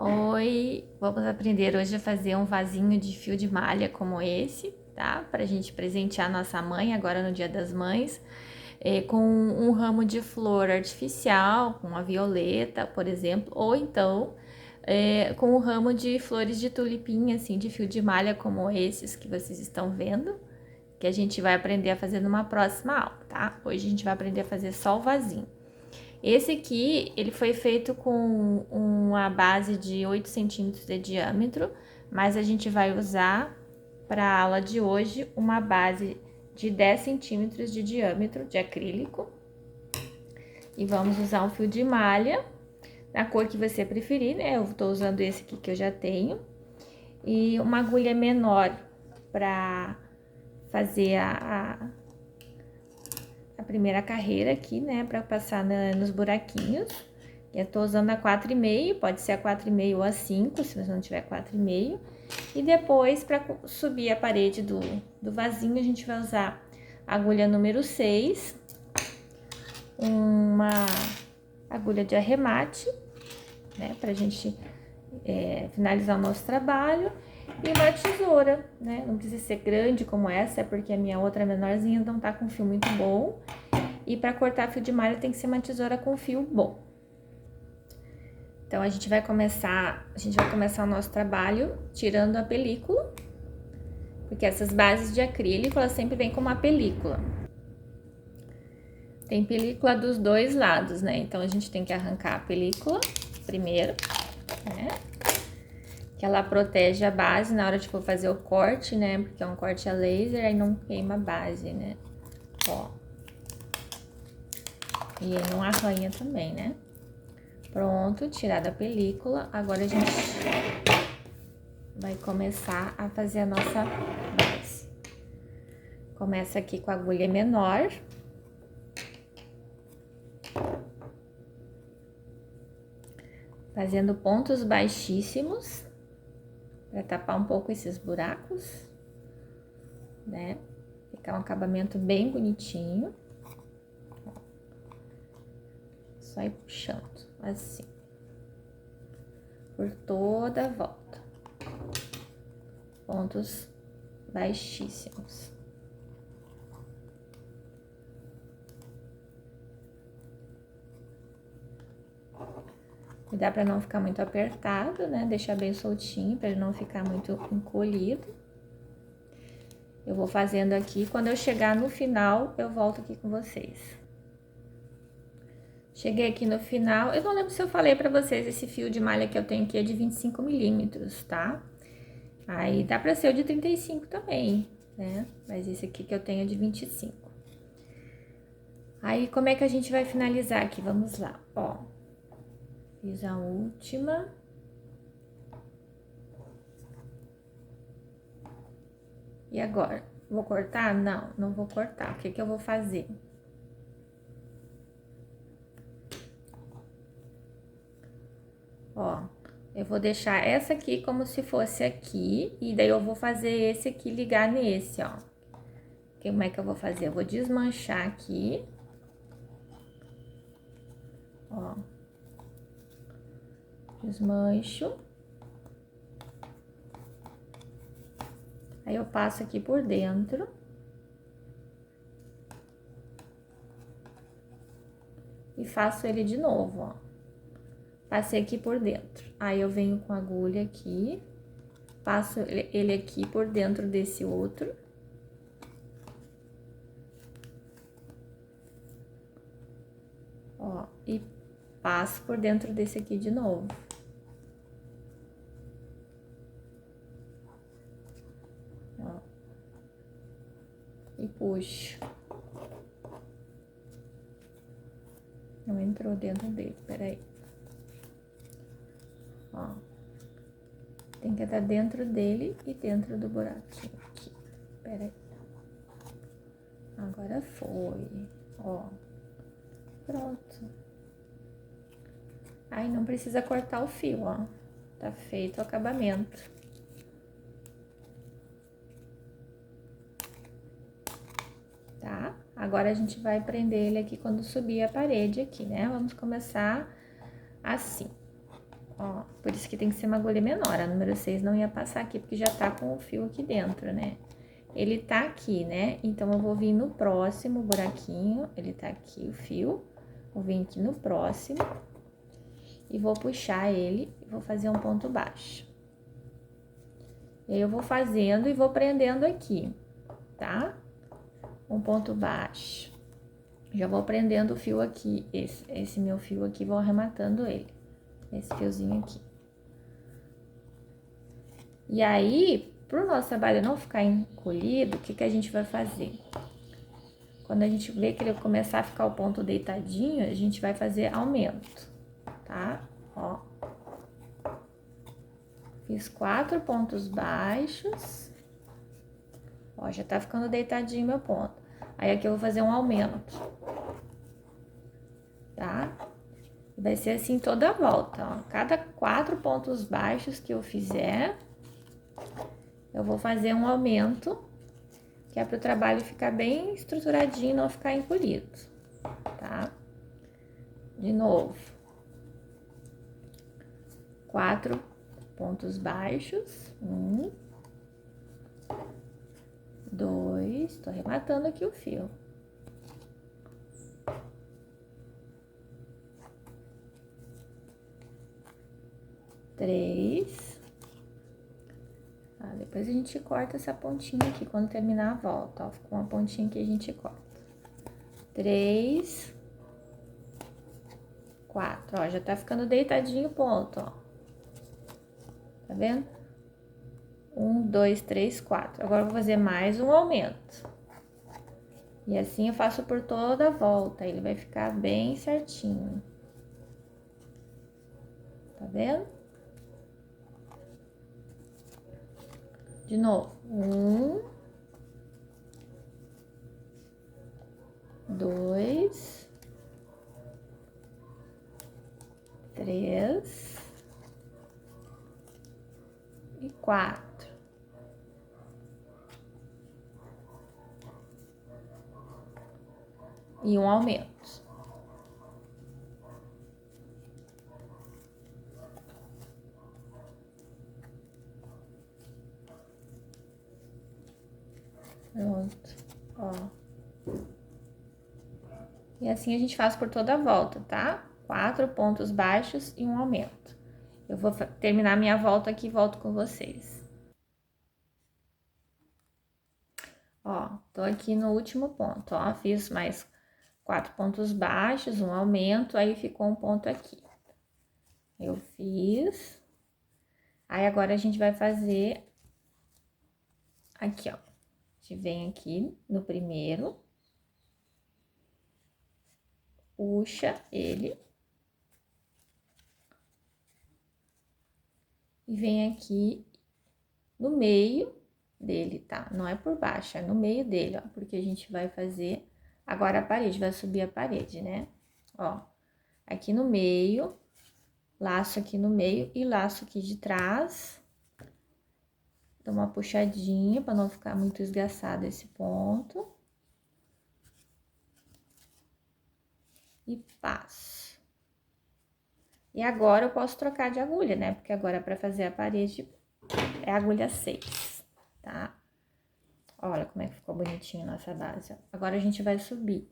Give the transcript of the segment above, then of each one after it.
Oi, vamos aprender hoje a fazer um vasinho de fio de malha como esse, tá? Pra gente presentear nossa mãe agora no Dia das Mães, com um ramo de flor artificial, com a violeta, por exemplo, ou então com um ramo de flores de tulipinha, assim, de fio de malha como esses que vocês estão vendo, que a gente vai aprender a fazer numa próxima aula, tá? Hoje a gente vai aprender a fazer só o vasinho. Esse aqui, ele foi feito com uma base de 8 centímetros de diâmetro, mas a gente vai usar para a aula de hoje uma base de 10 centímetros de diâmetro de acrílico. E vamos usar um fio de malha, na cor que você preferir, né? Eu tô usando esse aqui que eu já tenho. E uma agulha menor para fazer a primeira carreira aqui, né, para passar nos buraquinhos. Eu tô usando a 4,5, pode ser a 4,5 ou a 5, se você não tiver 4,5. E depois, para subir a parede do vasinho, a gente vai usar a agulha número 6, uma agulha de arremate, né, pra gente finalizar o nosso trabalho. E uma tesoura, né? Não precisa ser grande como essa, é porque a minha outra menorzinha não tá com fio muito bom. E para cortar fio de malha tem que ser uma tesoura com fio bom. Então, a gente vai começar o nosso trabalho tirando a película, porque essas bases de acrílico, elas sempre vêm com uma película. Tem película dos dois lados, né? Então, a gente tem que arrancar a película primeiro, né? Que ela protege a base na hora de for fazer o corte, né? Porque é um corte a laser, aí não queima a base, né? Ó. E aí não arranha também, né? Pronto, tirada a película. Agora a gente vai começar a fazer a nossa base. Começa aqui com a agulha menor. Fazendo pontos baixíssimos. Pra tapar um pouco esses buracos, né? Ficar um acabamento bem bonitinho. Só ir puxando, assim. Por toda a volta. Pontos baixíssimos. Cuidar para não ficar muito apertado, né? Deixar bem soltinho, para ele não ficar muito encolhido. Eu vou fazendo aqui, quando eu chegar no final, eu volto aqui com vocês. Cheguei aqui no final, eu não lembro se eu falei pra vocês, esse fio de malha que eu tenho aqui é de 25 milímetros, tá? Aí dá pra ser o de 35 também, né? Mas esse aqui que eu tenho é de 25. Aí, como é que a gente vai finalizar aqui? Vamos lá, ó. Fiz a última. E agora? Vou cortar? Não, não vou cortar. O que que eu vou fazer? Ó, eu vou deixar essa aqui como se fosse aqui, e daí eu vou fazer esse aqui ligar nesse, ó. Como é que eu vou fazer? Eu vou desmanchar aqui. Ó. Desmancho. Aí eu passo aqui por dentro. E faço ele de novo, ó. Passei aqui por dentro. Aí eu venho com a agulha aqui, passo ele aqui por dentro desse outro. Ó, e passo por dentro desse aqui de novo. Ó. E puxo. Não entrou dentro dele, peraí. Ó. Tem que estar dentro dele e dentro do buraquinho aqui. Peraí. Agora foi. Ó. Pronto. Aí não precisa cortar o fio, ó. Tá feito o acabamento. Tá? Agora a gente vai prender ele aqui quando subir a parede aqui, né? Vamos começar assim. Ó, por isso que tem que ser uma agulha menor. A número 6 não ia passar aqui, porque já tá com o fio aqui dentro, né? Ele tá aqui, né? Então, eu vou vir no próximo buraquinho. Ele tá aqui, o fio. Vou vir aqui no próximo. E vou puxar ele e vou fazer um ponto baixo. E aí, eu vou fazendo e vou prendendo aqui, tá? Um ponto baixo. Já vou prendendo o fio aqui, esse meu fio aqui, vou arrematando ele. Esse fiozinho aqui. E aí, pro nosso trabalho não ficar encolhido, o que que a gente vai fazer? Quando a gente vê que ele começar a ficar o ponto deitadinho, a gente vai fazer aumento, tá? Ó. Fiz 4 pontos baixos. Ó, já tá ficando deitadinho meu ponto. Aí, aqui eu vou fazer um aumento. Tá? Vai ser assim toda a volta, ó. Cada 4 pontos baixos que eu fizer, eu vou fazer um aumento, que é para o trabalho ficar bem estruturadinho e não ficar encolhido, tá? De novo. 4 pontos baixos. 1, 2, tô arrematando aqui o fio. 3. Depois a gente corta essa pontinha aqui quando terminar a volta, ó. Ficou uma pontinha que a gente corta. 3, 4, ó, já tá ficando deitadinho o ponto, ó. Tá vendo? 1, 2, 3, 4. Agora eu vou fazer mais um aumento. E assim eu faço por toda a volta, ele vai ficar bem certinho. Tá vendo? De novo. 1, 2, 3 e 4. E um aumento. Pronto, ó. E assim a gente faz por toda a volta, tá? 4 pontos baixos e um aumento. Eu vou terminar minha volta aqui e volto com vocês. Ó, tô aqui no último ponto, ó. Fiz mais 4 pontos baixos, um aumento, aí ficou um ponto aqui. Eu fiz. Aí, agora a gente vai fazer aqui, ó. A gente vem aqui no primeiro. Puxa ele. E vem aqui no meio dele, tá? Não é por baixo, é no meio dele, ó. Porque a gente vai fazer agora a parede, vai subir a parede, né? Ó, aqui no meio, laço aqui no meio e laço aqui de trás. Dá uma puxadinha para não ficar muito esgaçado esse ponto. E passo. E agora eu posso trocar de agulha, né? Porque agora para fazer a parede é a agulha 6, tá? Olha como é que ficou bonitinho a nossa base, ó. Agora a gente vai subir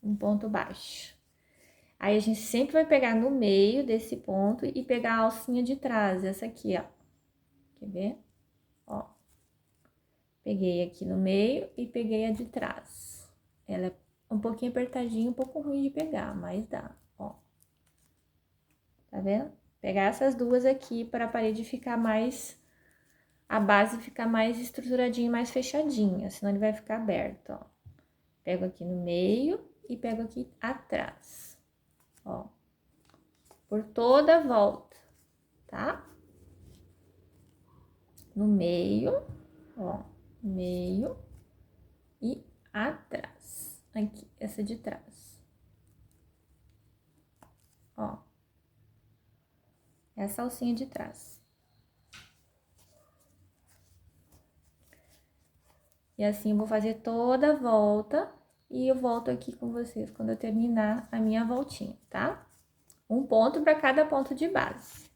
um ponto baixo. Aí a gente sempre vai pegar no meio desse ponto e pegar a alcinha de trás, essa aqui, ó. Quer ver? Ó. Peguei aqui no meio e peguei a de trás. Ela é um pouquinho apertadinha, um pouco ruim de pegar, mas dá, ó. Tá vendo? Pegar essas duas aqui para a parede ficar mais... A base ficar mais estruturadinha, mais fechadinha, senão ele vai ficar aberto, ó. Pego aqui no meio e pego aqui atrás, ó. Por toda a volta, tá? No meio, ó. Meio e atrás. Aqui, essa de trás. Ó. Essa alcinha de trás. E assim eu vou fazer toda a volta e eu volto aqui com vocês quando eu terminar a minha voltinha, tá? Um ponto para cada ponto de base.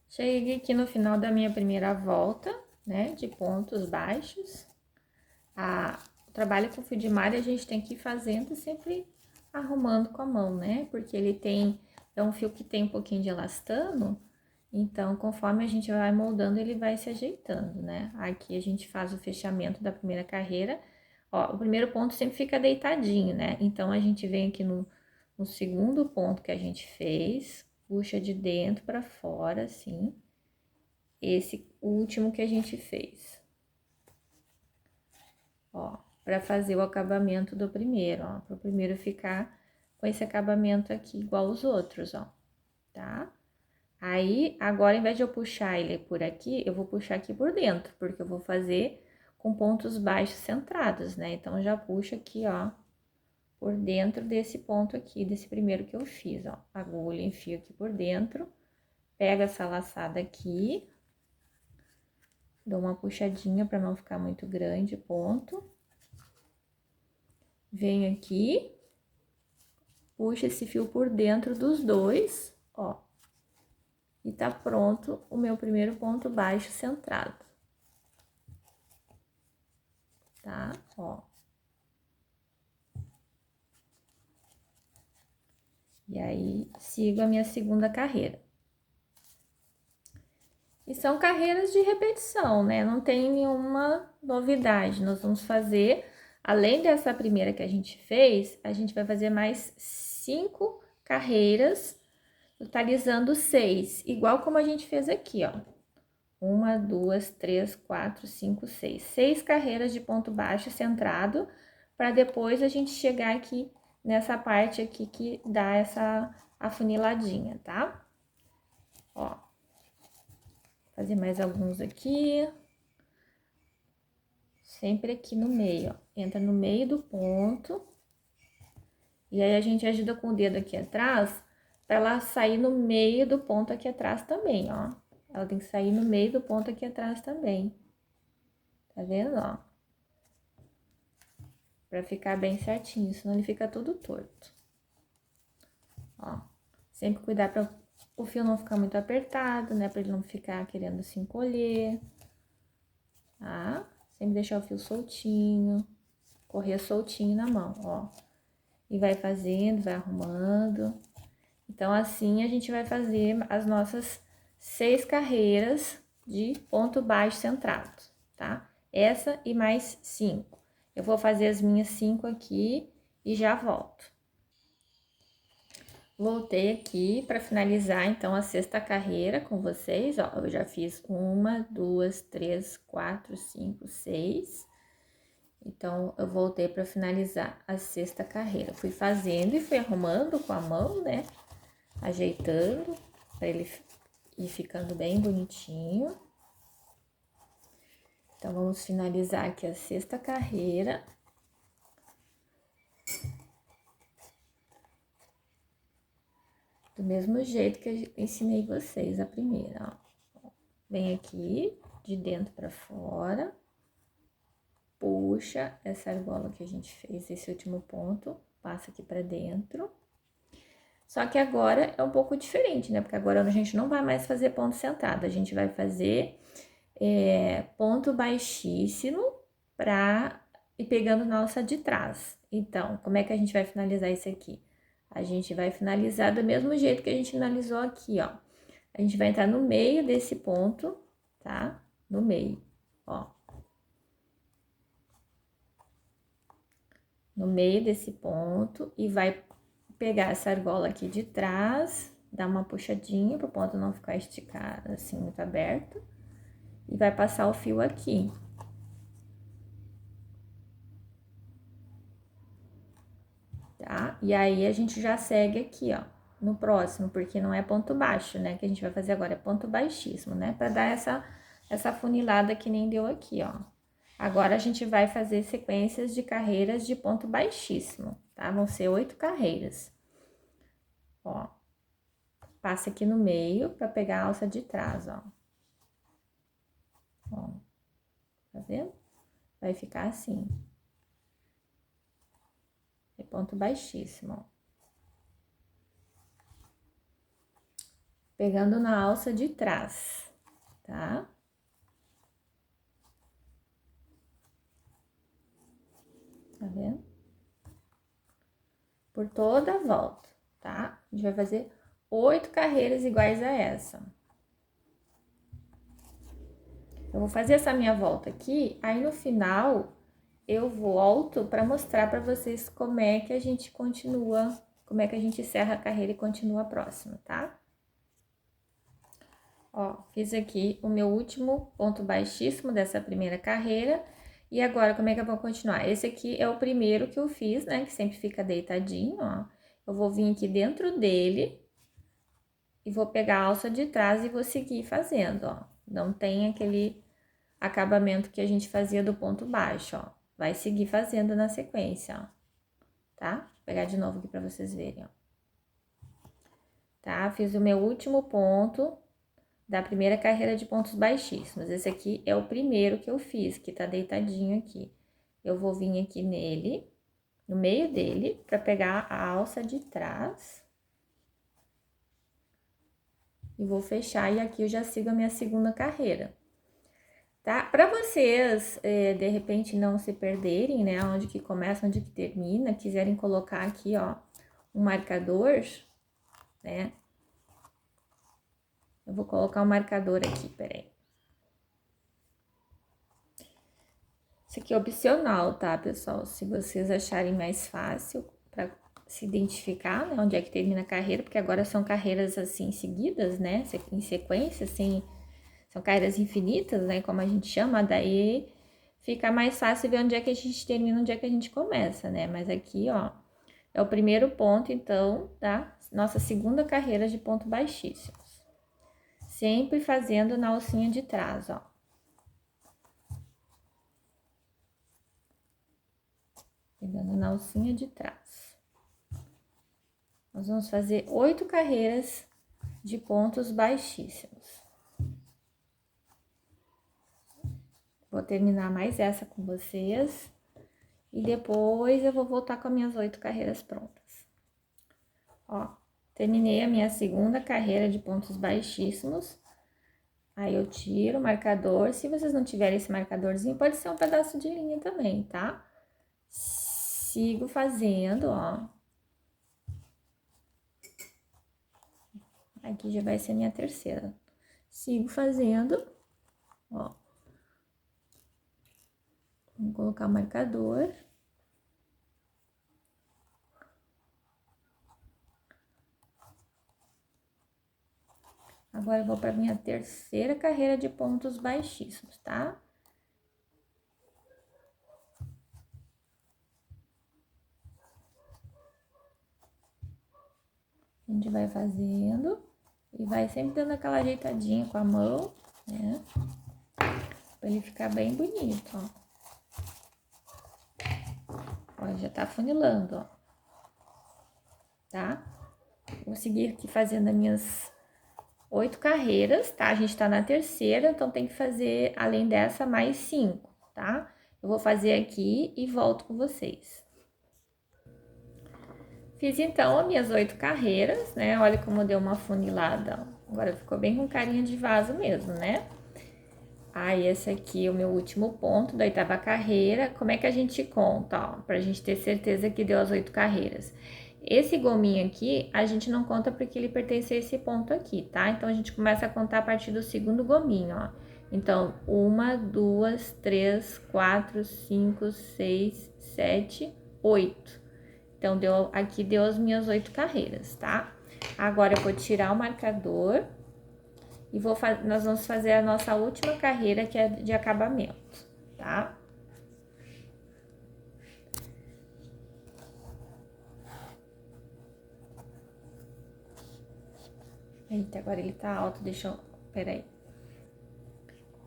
Cheguei aqui no final da minha primeira volta, né, de pontos baixos. O trabalho com fio de malha a gente tem que ir fazendo sempre arrumando com a mão, né, porque ele é um fio que tem um pouquinho de elastano, então conforme a gente vai moldando ele vai se ajeitando, né. Aqui a gente faz o fechamento da primeira carreira, ó, o primeiro ponto sempre fica deitadinho, né, então a gente vem aqui no segundo ponto que a gente fez, puxa de dentro para fora, assim, esse último que a gente fez. Ó, para fazer o acabamento do primeiro, ó, para o primeiro ficar com esse acabamento aqui igual os outros, ó, tá? Aí, agora, ao invés de eu puxar ele por aqui, eu vou puxar aqui por dentro, porque eu vou fazer com pontos baixos centrados, né? Então, já puxo aqui, ó, por dentro desse ponto aqui, desse primeiro que eu fiz, ó. Agulha, enfio aqui por dentro, pego essa laçada aqui, dou uma puxadinha para não ficar muito grande o ponto. Venho aqui, puxo esse fio por dentro dos dois, ó. E tá pronto o meu primeiro ponto baixo centrado. Tá? Ó. E aí, sigo a minha segunda carreira. E são carreiras de repetição, né? Não tem nenhuma novidade. Nós vamos fazer, além dessa primeira que a gente fez, a gente vai fazer mais 5 carreiras, totalizando 6, igual como a gente fez aqui, ó. 1, 2, 3, 4, 5, 6. 6 carreiras de ponto baixo centrado, para depois a gente chegar aqui nessa parte aqui que dá essa afuniladinha, tá? Ó. Fazer mais alguns aqui. Sempre aqui no meio, ó. Entra no meio do ponto. E aí, a gente ajuda com o dedo aqui atrás, pra ela sair no meio do ponto aqui atrás também, ó. Ela tem que sair no meio do ponto aqui atrás também. Tá vendo, ó? Pra ficar bem certinho, senão ele fica tudo torto. Ó. Sempre cuidar pra o fio não ficar muito apertado, né? Pra ele não ficar querendo se encolher. Tá? Sempre deixar o fio soltinho, correr soltinho na mão, ó. E vai fazendo, vai arrumando. Então, assim, a gente vai fazer as nossas 6 carreiras de ponto baixo centrado, tá? Essa e mais 5. Eu vou fazer as minhas 5 aqui e já volto. Voltei aqui para finalizar, então, a 6ª carreira com vocês, ó. Eu já fiz 1, 2, 3, 4, 5, 6. Então, eu voltei para finalizar a 6ª carreira. Fui fazendo e fui arrumando com a mão, né? Ajeitando, para ele ir ficando bem bonitinho. Então, vamos finalizar aqui a 6ª carreira. Do mesmo jeito que eu ensinei vocês a primeira, ó. Vem aqui, de dentro para fora. Puxa essa argola que a gente fez, esse último ponto, passa aqui pra dentro. Só que agora é um pouco diferente, né? Porque agora a gente não vai mais fazer ponto centrado, a gente vai fazer ponto baixíssimo pra ir pegando na alça de trás. Então, como é que a gente vai finalizar isso aqui? A gente vai finalizar do mesmo jeito que a gente finalizou aqui, ó. A gente vai entrar no meio desse ponto, tá? No meio, ó. No meio desse ponto e vai pegar essa argola aqui de trás, dar uma puxadinha para o ponto não ficar esticado, assim, muito aberto, e vai passar o fio aqui. Tá? E aí, a gente já segue aqui, ó, no próximo, porque não é ponto baixo, né, que a gente vai fazer agora, é ponto baixíssimo, né, para dar essa funilada que nem deu aqui, ó. Agora, a gente vai fazer sequências de carreiras de ponto baixíssimo, tá? Vão ser 8 carreiras. Ó, passa aqui no meio pra pegar a alça de trás, ó. Ó, tá vendo? Vai ficar assim. ponto baixíssimo, ó. Pegando na alça de trás, tá? Tá vendo? Por toda a volta, tá? A gente vai fazer 8 carreiras iguais a essa. Eu vou fazer essa minha volta aqui, aí no final eu volto para mostrar para vocês como é que a gente continua, como é que a gente encerra a carreira e continua a próxima, tá? Ó, fiz aqui o meu último ponto baixíssimo dessa primeira carreira. E agora, como é que eu vou continuar? Esse aqui é o primeiro que eu fiz, né? Que sempre fica deitadinho, ó. Eu vou vir aqui dentro dele e vou pegar a alça de trás e vou seguir fazendo, ó. Não tem aquele acabamento que a gente fazia do ponto baixo, ó. Vai seguir fazendo na sequência, ó. Tá? Vou pegar de novo aqui pra vocês verem, ó. Tá? Fiz o meu último ponto da primeira carreira de pontos baixíssimos. Esse aqui é o primeiro que eu fiz, que tá deitadinho aqui. Eu vou vir aqui nele, no meio dele, pra pegar a alça de trás. E vou fechar, e aqui eu já sigo a minha segunda carreira. Tá? Pra vocês, de repente, não se perderem, né, onde que começa, onde que termina, quiserem colocar aqui, ó, um marcador, né? Eu vou colocar um marcador aqui, peraí. Isso aqui é opcional, tá, pessoal? Se vocês acharem mais fácil para se identificar, né, onde é que termina a carreira, porque agora são carreiras assim seguidas, né, em sequência, assim, são carreiras infinitas, né, como a gente chama, daí fica mais fácil ver onde é que a gente termina, onde é que a gente começa, né? Mas aqui, ó, é o primeiro ponto, então, da nossa segunda carreira de ponto baixíssimos. Sempre fazendo na alcinha de trás, ó. Pegando na alcinha de trás. Nós vamos fazer 8 carreiras de pontos baixíssimos. Vou terminar mais essa com vocês. E depois eu vou voltar com as minhas 8 carreiras prontas. Ó, terminei a minha segunda carreira de pontos baixíssimos. Aí eu tiro o marcador. Se vocês não tiverem esse marcadorzinho, pode ser um pedaço de linha também, tá? Sigo fazendo, ó. Aqui já vai ser a minha terceira. Sigo fazendo, ó. Vamos colocar o marcador. Agora, eu vou para minha terceira carreira de pontos baixíssimos, tá? A gente vai fazendo e vai sempre dando aquela ajeitadinha com a mão, né? Pra ele ficar bem bonito, ó. Ó, já tá afunilando, ó. Tá? Vou seguir aqui fazendo as minhas 8 carreiras, tá? A gente tá na terceira, então tem que fazer, além dessa, mais 5, tá? Eu vou fazer aqui e volto com vocês. Fiz, então, as minhas 8 carreiras, né? Olha como deu uma funilada, ó. Agora ficou bem com carinha de vaso mesmo, né? Aí, esse aqui é o meu último ponto da 8ª carreira. Como é que a gente conta, ó? Pra gente ter certeza que deu as 8 carreiras. Esse gominho aqui, a gente não conta porque ele pertence a esse ponto aqui, tá? Então, a gente começa a contar a partir do segundo gominho, ó. Então, 1, 2, 3, 4, 5, 6, 7, 8. Então, aqui deu as minhas 8 carreiras, tá? Agora, eu vou tirar o marcador e nós vamos fazer a nossa última carreira, que é de acabamento, tá? Eita, agora ele tá alto, deixa eu... Peraí.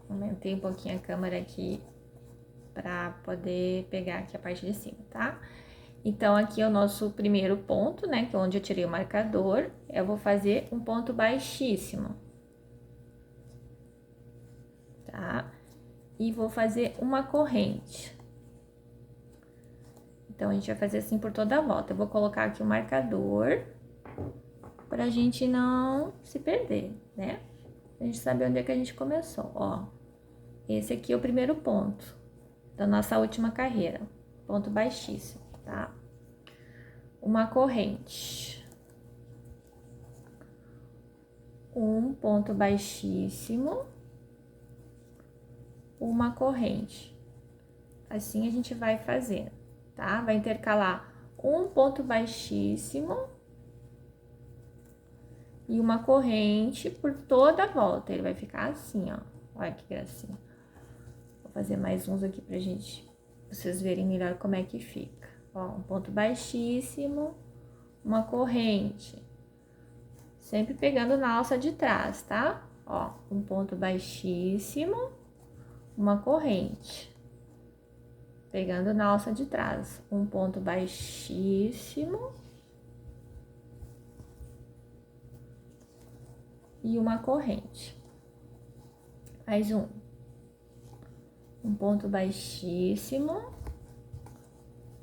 Aumentei um pouquinho a câmera aqui pra poder pegar aqui a parte de cima, tá? Então, aqui é o nosso primeiro ponto, né? Que é onde eu tirei o marcador. Eu vou fazer um ponto baixíssimo. Tá? E vou fazer uma corrente. Então, a gente vai fazer assim por toda a volta. Eu vou colocar aqui o marcador pra gente não se perder, né? A gente saber onde é que a gente começou, ó. Esse aqui é o primeiro ponto da nossa última carreira, ponto baixíssimo, tá? Uma corrente. Um ponto baixíssimo, uma corrente. Assim a gente vai fazendo, tá? Vai intercalar um ponto baixíssimo e uma corrente por toda a volta. Ele vai ficar assim, ó. Olha que gracinha. Vou fazer mais uns aqui pra vocês verem melhor como é que fica. Ó, um ponto baixíssimo, uma corrente. Sempre pegando na alça de trás, tá? Ó, um ponto baixíssimo, uma corrente. Pegando na alça de trás, um ponto baixíssimo e uma corrente. Mais um. Um ponto baixíssimo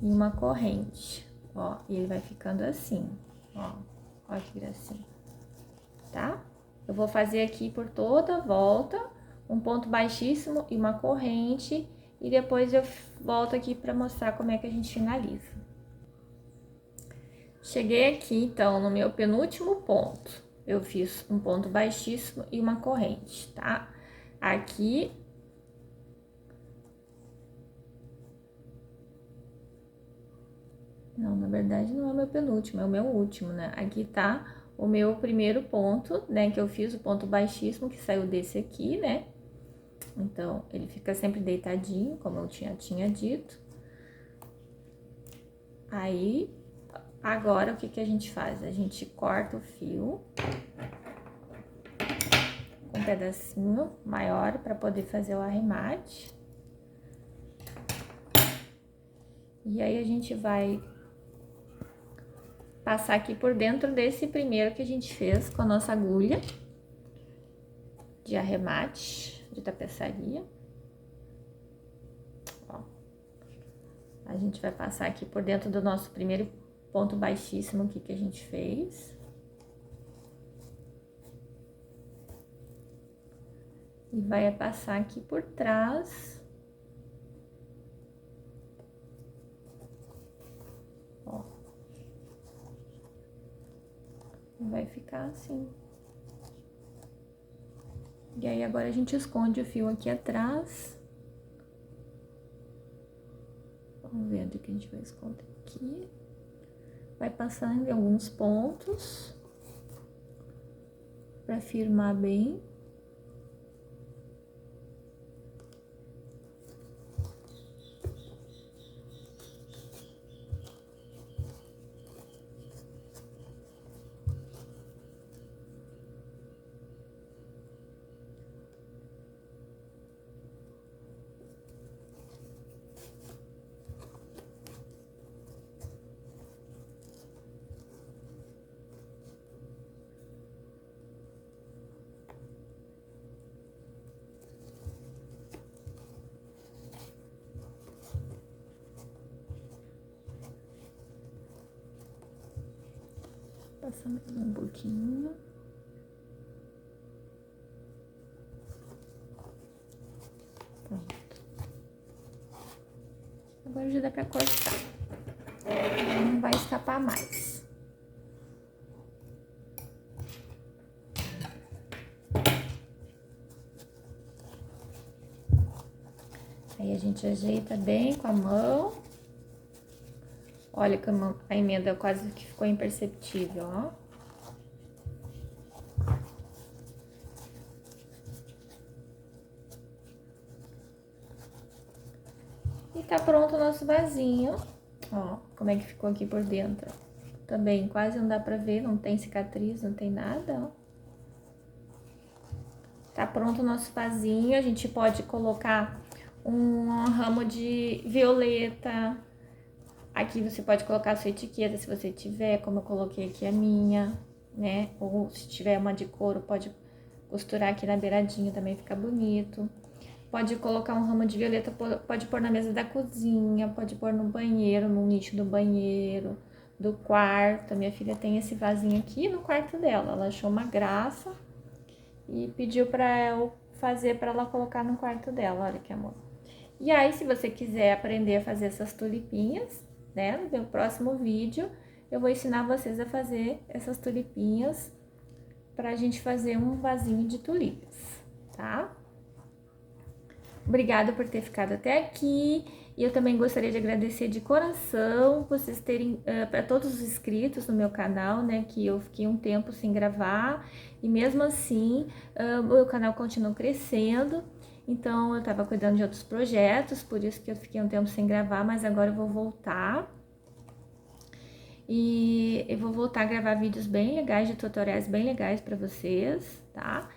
e uma corrente. Ó, e ele vai ficando assim, ó. Olha que gracinha. Tá? Eu vou fazer aqui por toda a volta, um ponto baixíssimo e uma corrente, e depois eu volto aqui para mostrar como é que a gente finaliza. Cheguei aqui, então, no meu penúltimo ponto. Eu fiz um ponto baixíssimo e uma corrente, tá? Aqui... Não, na verdade não é o meu penúltimo, é o meu último, né? Aqui tá o meu primeiro ponto, né? Que eu fiz o ponto baixíssimo, que saiu desse aqui, né? Então, ele fica sempre deitadinho, como eu tinha dito. Aí, agora, o que que a gente faz? A gente corta o fio com um pedacinho maior para poder fazer o arremate. E aí, a gente vai passar aqui por dentro desse primeiro que a gente fez com a nossa agulha de arremate, de tapeçaria. Ó. A gente vai passar aqui por dentro do nosso primeiro ponto baixíssimo aqui que a gente fez. E vai passar aqui por trás. Ó. Vai ficar assim. E aí, agora a gente esconde o fio aqui atrás. Vamos ver onde que a gente vai esconder aqui. Vai passando em alguns pontos. Pra firmar bem. Passando um pouquinho. Pronto. Agora já dá pra cortar. Não vai escapar mais. Aí a gente ajeita bem com a mão. Olha como a emenda quase que ficou imperceptível, ó. E tá pronto o nosso vasinho. Ó, como é que ficou aqui por dentro. Também quase não dá pra ver, não tem cicatriz, não tem nada, ó. Tá pronto o nosso vasinho. A gente pode colocar um ramo de violeta. Aqui você pode colocar a sua etiqueta, se você tiver, como eu coloquei aqui a minha, né? Ou se tiver uma de couro, pode costurar aqui na beiradinha, também fica bonito. Pode colocar um ramo de violeta, pode pôr na mesa da cozinha, pode pôr no banheiro, no nicho do banheiro, do quarto. A minha filha tem esse vasinho aqui no quarto dela. Ela achou uma graça e pediu para eu fazer para ela colocar no quarto dela. Olha que amor. E aí, se você quiser aprender a fazer essas tulipinhas, né? No meu próximo vídeo, eu vou ensinar vocês a fazer essas tulipinhas pra gente fazer um vasinho de tulipas, tá? Obrigada por ter ficado até aqui. E eu também gostaria de agradecer de coração vocês terem, para todos os inscritos no meu canal, né? Que eu fiquei um tempo sem gravar e mesmo assim o meu canal continua crescendo. Então eu tava cuidando de outros projetos, por isso que eu fiquei um tempo sem gravar, mas agora eu vou voltar. E eu vou voltar a gravar vídeos bem legais, de tutoriais bem legais para vocês, tá?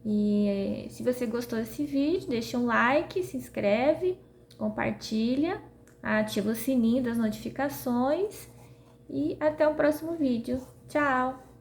E se você gostou desse vídeo, deixa um like, se inscreve, compartilha, ativa o sininho das notificações e até o próximo vídeo. Tchau!